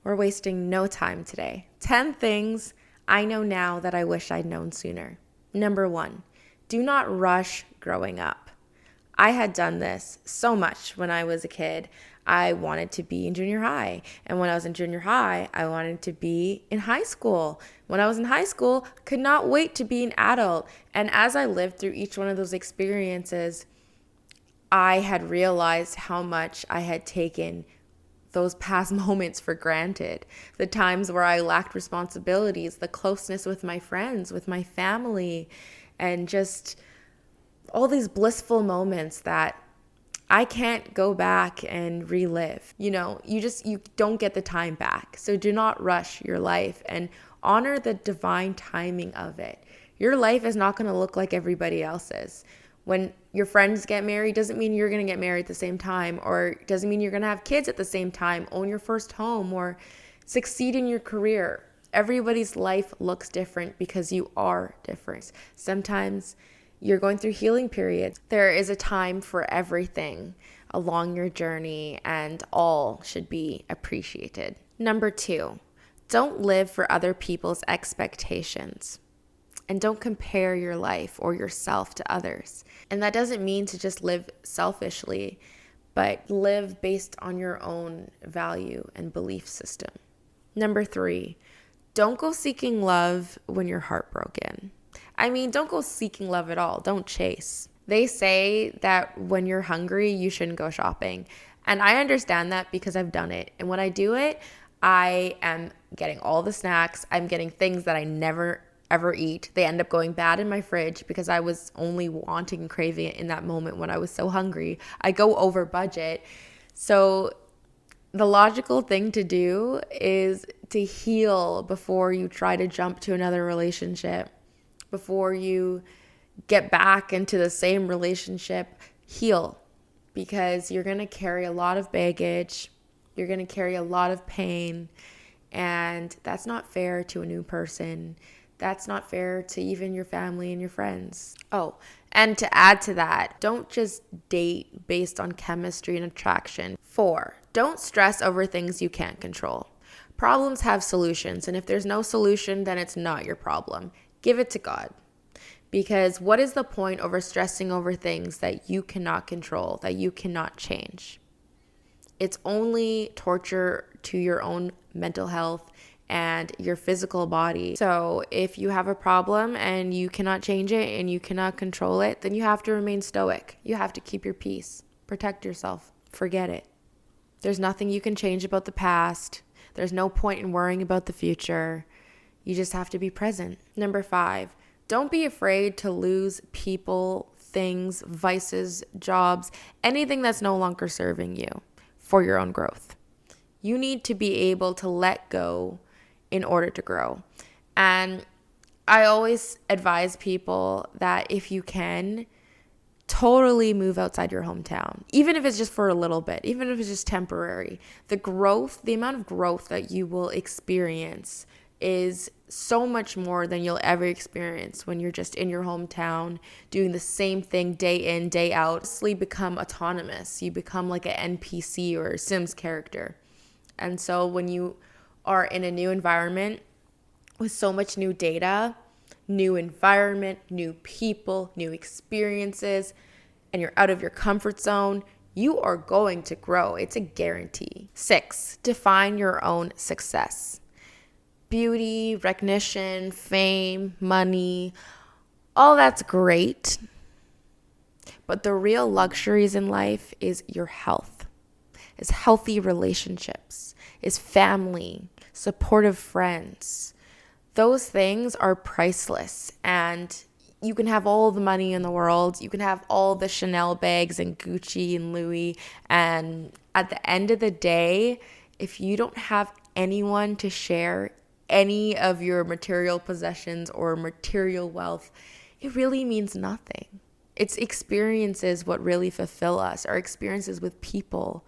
We're wasting no time today. 10 things I know now that I wish I'd known sooner. Number 1, do not rush growing up. I had done this so much when I was a kid. I wanted to be in junior high. And when I was in junior high, I wanted to be in high school. When I was in high school, could not wait to be an adult. And as I lived through each one of those experiences, I had realized how much I had taken those past moments for granted. The times where I lacked responsibilities, the closeness with my friends, with my family, and just all these blissful moments that I can't go back and relive. You don't get the time back. So do not rush your life and honor the divine timing of it. Your life is not going to look like everybody else's. When your friends get married, doesn't mean you're going to get married at the same time, or doesn't mean you're going to have kids at the same time, own your first home, or succeed in your career. Everybody's life looks different because you are different. Sometimes you're going through healing periods. There is a time for everything along your journey, and all should be appreciated. Number 2, don't live for other people's expectations. And don't compare your life or yourself to others. And that doesn't mean to just live selfishly, but live based on your own value and belief system. Number 3, don't go seeking love when you're heartbroken. Don't go seeking love at all. Don't chase. They say that when you're hungry, you shouldn't go shopping. And I understand that because I've done it. And when I do it, I am getting all the snacks. I'm getting things that I never ever eat. They end up going bad in my fridge because I was only wanting and craving it in that moment when I was so hungry. I go over budget. So the logical thing to do is to heal before you try to jump to another relationship. Before you get back into the same relationship, heal, because you're going to carry a lot of baggage. You're going to carry a lot of pain, and that's not fair to a new person. That's not fair to even your family and your friends. Oh, and to add to that, don't just date based on chemistry and attraction. 4, don't stress over things you can't control. Problems have solutions, and if there's no solution, then it's not your problem. Give it to God. Because what is the point over stressing over things that you cannot control, that you cannot change? It's only torture to your own mental health and your physical body. So if you have a problem and you cannot change it and you cannot control it, then you have to remain stoic. You have to keep your peace. Protect yourself. Forget it. There's nothing you can change about the past. There's no point in worrying about the future. You just have to be present. Number 5, don't be afraid to lose people, things, vices, jobs, anything that's no longer serving you for your own growth. You need to be able to let go in order to grow. And I always advise people that if you can, totally move outside your hometown, even if it's just for a little bit, even if it's just temporary. The amount of growth that you will experience is so much more than you'll ever experience when you're just in your hometown doing the same thing day in, day out. You become autonomous. You become like an NPC or a Sims character. And so when you are in a new environment with so much new data, new environment, new people, new experiences, and you're out of your comfort zone, you are going to grow. It's a guarantee. 6, define your own success. Beauty, recognition, fame, money, all that's great. But the real luxuries in life is your health, is healthy relationships, is family, supportive friends. Those things are priceless, and you can have all the money in the world. You can have all the Chanel bags and Gucci and Louis. And at the end of the day, if you don't have anyone to share any of your material possessions or material wealth, it really means nothing. It's experiences what really fulfill us, our experiences with people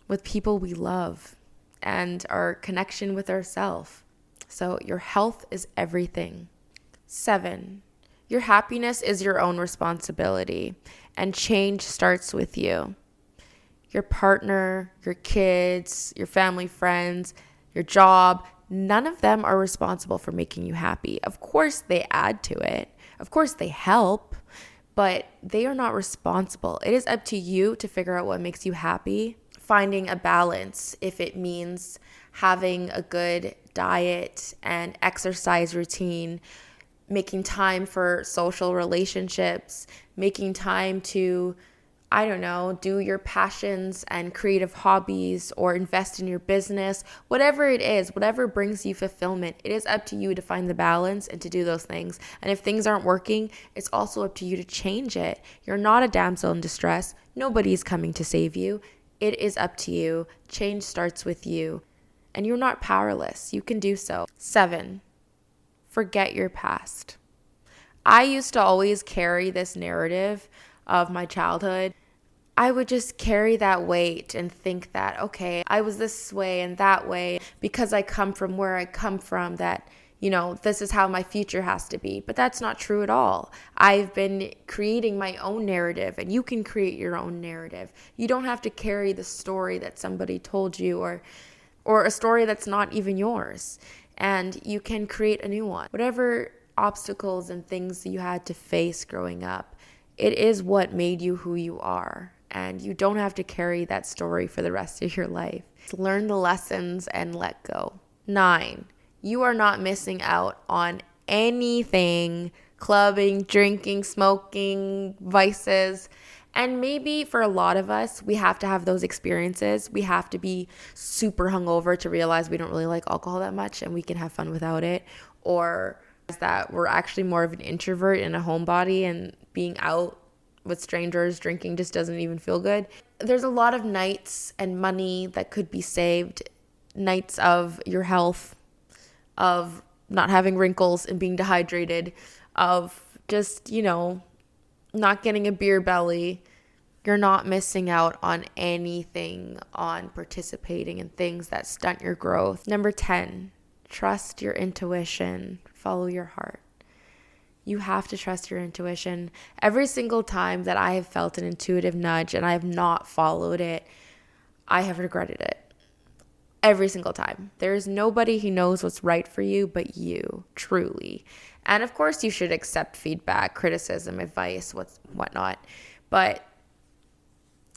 we love, and our connection with ourselves. So your health is everything. 7, your happiness is your own responsibility, and change starts with you. Your partner, your kids, your family, friends, your job, none of them are responsible for making you happy. Of course, they add to it. Of course, they help, but they are not responsible. It is up to you to figure out what makes you happy, finding a balance if it means having a good diet and exercise routine, making time for social relationships, making time to, I don't know, do your passions and creative hobbies or invest in your business, whatever it is, whatever brings you fulfillment. It is up to you to find the balance and to do those things. And if things aren't working, it's also up to you to change it. You're not a damsel in distress. Nobody's coming to save you. It is up to you. Change starts with you. And you're not powerless. You can do so. 7, forget your past. I used to always carry this narrative of my childhood. I would just carry that weight and think that, okay, I was this way and that way because I come from where I come from, that, this is how my future has to be. But that's not true at all. I've been creating my own narrative, and you can create your own narrative. You don't have to carry the story that somebody told you or a story that's not even yours. And you can create a new one. Whatever obstacles and things that you had to face growing up, it is what made you who you are. And you don't have to carry that story for the rest of your life. Learn the lessons and let go. 9, you are not missing out on anything. Clubbing, drinking, smoking, vices. And maybe for a lot of us, we have to have those experiences. We have to be super hungover to realize we don't really like alcohol that much and we can have fun without it. Or that we're actually more of an introvert and a homebody, and being out with strangers drinking just doesn't even feel good. There's a lot of nights and money that could be saved. Nights of your health, of not having wrinkles and being dehydrated, of just, not getting a beer belly. You're not missing out on anything on participating in things that stunt your growth. Number 10, trust your intuition. Follow your heart. You have to trust your intuition. Every single time that I have felt an intuitive nudge and I have not followed it, I have regretted it. Every single time. There is nobody who knows what's right for you but you, truly. And of course, you should accept feedback, criticism, advice, whatnot. But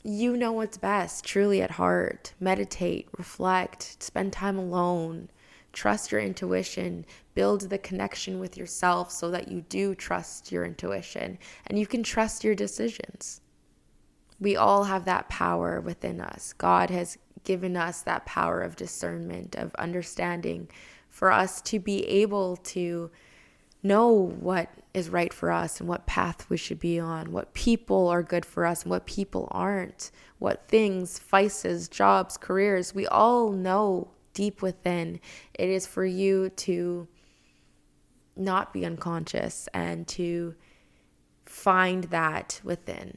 you know what's best, truly at heart. Meditate, reflect, spend time alone. Trust your intuition. Build the connection with yourself so that you do trust your intuition and you can trust your decisions. We all have that power within us. God has given us that power of discernment, of understanding, for us to be able to know what is right for us and what path we should be on, what people are good for us and what people aren't, what things, vices, jobs, careers, we all know deep within. It is for you to not be unconscious and to find that within.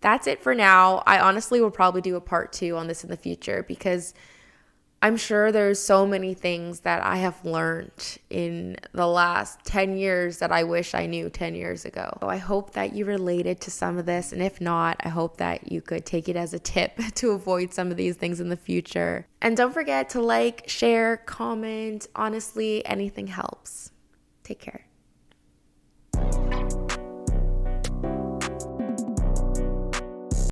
That's it for now. I honestly will probably do a part 2 on this in the future because I'm sure there's so many things that I have learned in the last 10 years that I wish I knew 10 years ago. So I hope that you related to some of this. And if not, I hope that you could take it as a tip to avoid some of these things in the future. And don't forget to like, share, comment. Honestly, anything helps. Take care.